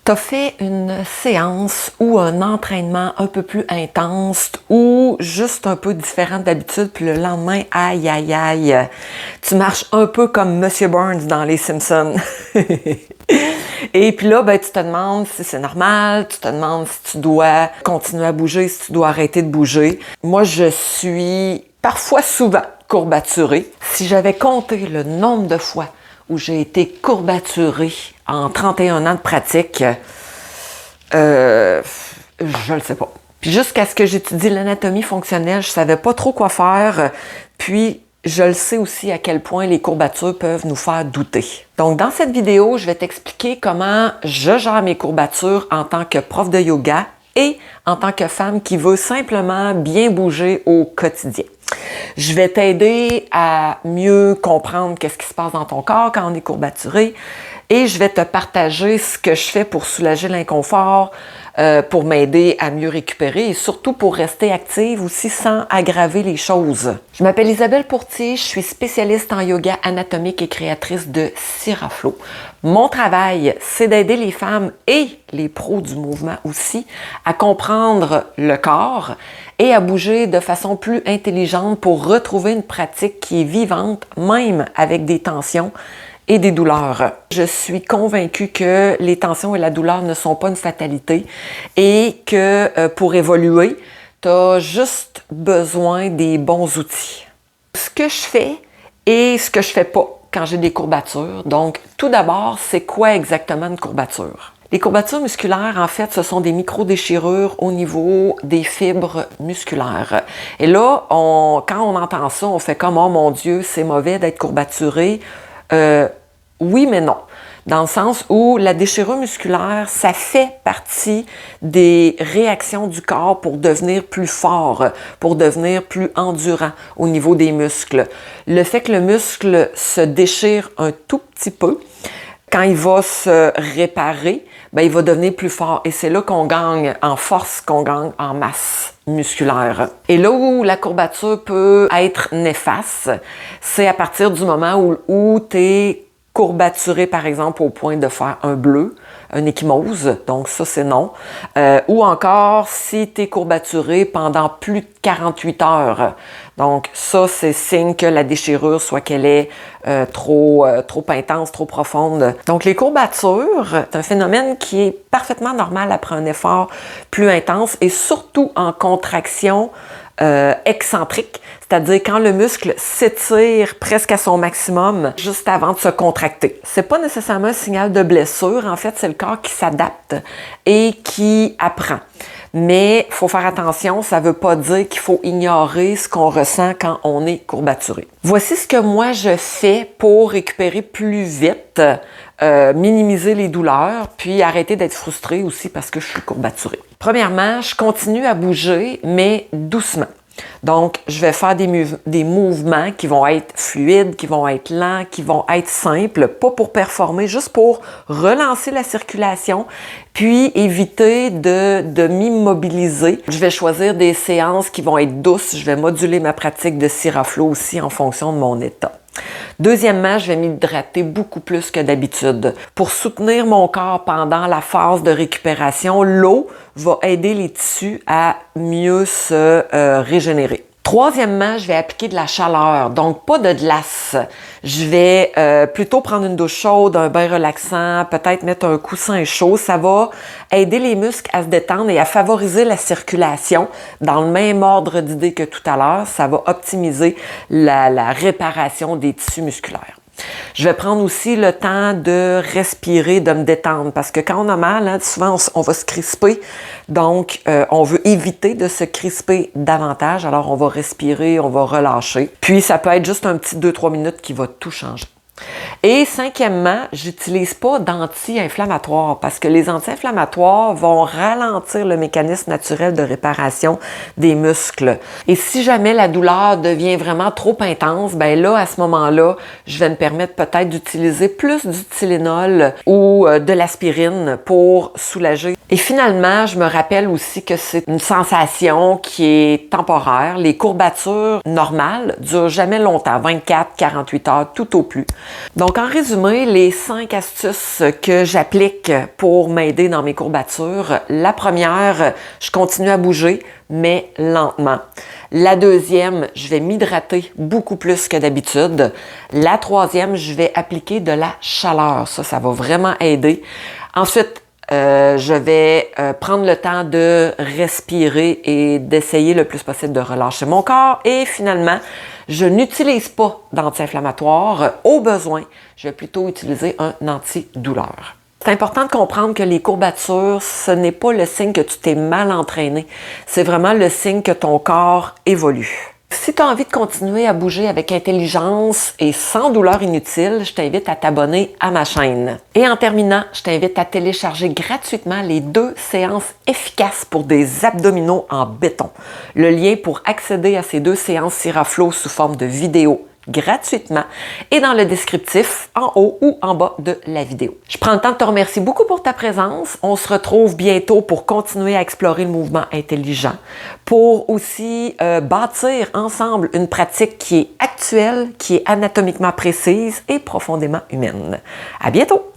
T'as fait une séance ou un entraînement un peu plus intense ou juste un peu différent d'habitude, puis le lendemain, aïe, aïe, aïe, tu marches un peu comme Monsieur Burns dans Les Simpsons. Et puis là, ben, tu te demandes si c'est normal, tu te demandes si tu dois continuer à bouger, si tu dois arrêter de bouger. Moi, je suis parfois souvent courbaturée. Si j'avais compté le nombre de fois où j'ai été courbaturée en 31 ans de pratique, je le sais pas. Puis jusqu'à ce que j'étudie l'anatomie fonctionnelle, je savais pas trop quoi faire. Puis je le sais aussi à quel point les courbatures peuvent nous faire douter. Donc dans cette vidéo, je vais t'expliquer comment je gère mes courbatures en tant que prof de yoga et en tant que femme qui veut simplement bien bouger au quotidien. Je vais t'aider à mieux comprendre qu'est-ce qui se passe dans ton corps quand on est courbaturé et je vais te partager ce que je fais pour soulager l'inconfort, pour m'aider à mieux récupérer et surtout pour rester active aussi sans aggraver les choses. Je m'appelle Isabelle Pourtier, je suis spécialiste en yoga anatomique et créatrice de Siraflo. Mon travail, c'est d'aider les femmes et les pros du mouvement aussi à comprendre le corps et à bouger de façon plus intelligente pour retrouver une pratique qui est vivante, même avec des tensions et des douleurs. Je suis convaincue que les tensions et la douleur ne sont pas une fatalité et que pour évoluer, tu as juste besoin des bons outils. Ce que je fais et ce que je fais pas quand j'ai des courbatures. Donc, tout d'abord, c'est quoi exactement une courbature? Les courbatures musculaires, en fait, ce sont des micro-déchirures au niveau des fibres musculaires. Et là, quand on entend ça, on fait comme « Oh mon Dieu, c'est mauvais d'être courbaturé ». Oui, mais non. Dans le sens où la déchirure musculaire, ça fait partie des réactions du corps pour devenir plus fort, pour devenir plus endurant au niveau des muscles. Le fait que le muscle se déchire un tout petit peu, quand il va se réparer, ben, il va devenir plus fort. Et c'est là qu'on gagne en force, qu'on gagne en masse musculaire. Et là où la courbature peut être néfaste, c'est à partir du moment où tu es courbaturé, par exemple, au point de faire un bleu, une ecchymose, donc ça c'est non. Ou encore si tu es courbaturé pendant plus de 48 heures. Donc ça c'est signe que la déchirure, soit qu'elle est trop intense, trop profonde. Donc les courbatures, c'est un phénomène qui est parfaitement normal après un effort plus intense et surtout en contraction excentrique, c'est-à-dire quand le muscle s'étire presque à son maximum juste avant de se contracter. C'est pas nécessairement un signal de blessure, en fait, c'est le corps qui s'adapte et qui apprend. Mais il faut faire attention, ça ne veut pas dire qu'il faut ignorer ce qu'on ressent quand on est courbaturé. Voici ce que moi je fais pour récupérer plus vite, minimiser les douleurs, puis arrêter d'être frustrée aussi parce que je suis courbaturée. Premièrement, je continue à bouger, mais doucement. Donc, je vais faire des mouvements qui vont être fluides, qui vont être lents, qui vont être simples, pas pour performer, juste pour relancer la circulation, puis éviter de m'immobiliser. Je vais choisir des séances qui vont être douces. Je vais moduler ma pratique de Siraflo aussi en fonction de mon état. Deuxièmement, je vais m'hydrater beaucoup plus que d'habitude. Pour soutenir mon corps pendant la phase de récupération, l'eau va aider les tissus à mieux se régénérer. Troisièmement, je vais appliquer de la chaleur, donc pas de glace. Je vais plutôt prendre une douche chaude, un bain relaxant, peut-être mettre un coussin chaud. Ça va aider les muscles à se détendre et à favoriser la circulation. Dans le même ordre d'idée que tout à l'heure, ça va optimiser la réparation des tissus musculaires. Je vais prendre aussi le temps de respirer, de me détendre, parce que quand on a mal, hein, souvent on va se crisper, donc on veut éviter de se crisper davantage, alors on va respirer, on va relâcher. Puis ça peut être juste un petit 2-3 minutes qui va tout changer. Et cinquièmement, j'utilise pas d'anti-inflammatoires parce que les anti-inflammatoires vont ralentir le mécanisme naturel de réparation des muscles. Et si jamais la douleur devient vraiment trop intense, ben là, à ce moment-là, je vais me permettre peut-être d'utiliser plus du Tylenol ou de l'aspirine pour soulager. Et finalement, je me rappelle aussi que c'est une sensation qui est temporaire. Les courbatures normales durent jamais longtemps, 24, 48 heures, tout au plus. Donc, en résumé, les 5 astuces que j'applique pour m'aider dans mes courbatures. La première, je continue à bouger, mais lentement. La deuxième, je vais m'hydrater beaucoup plus que d'habitude. La troisième, je vais appliquer de la chaleur. Ça va vraiment aider. Ensuite, je vais prendre le temps de respirer et d'essayer le plus possible de relâcher mon corps. Et finalement, je n'utilise pas d'anti-inflammatoire. Au besoin, je vais plutôt utiliser un antidouleur. C'est important de comprendre que les courbatures, ce n'est pas le signe que tu t'es mal entraîné. C'est vraiment le signe que ton corps évolue. Si tu as envie de continuer à bouger avec intelligence et sans douleur inutile, je t'invite à t'abonner à ma chaîne. Et en terminant, je t'invite à télécharger gratuitement les 2 séances efficaces pour des abdominaux en béton. Le lien pour accéder à ces 2 séances Siraflo sous forme de vidéo gratuitement et dans le descriptif en haut ou en bas de la vidéo. Je prends le temps de te remercier beaucoup pour ta présence. On se retrouve bientôt pour continuer à explorer le mouvement intelligent, pour aussi bâtir ensemble une pratique qui est actuelle, qui est anatomiquement précise et profondément humaine. À bientôt!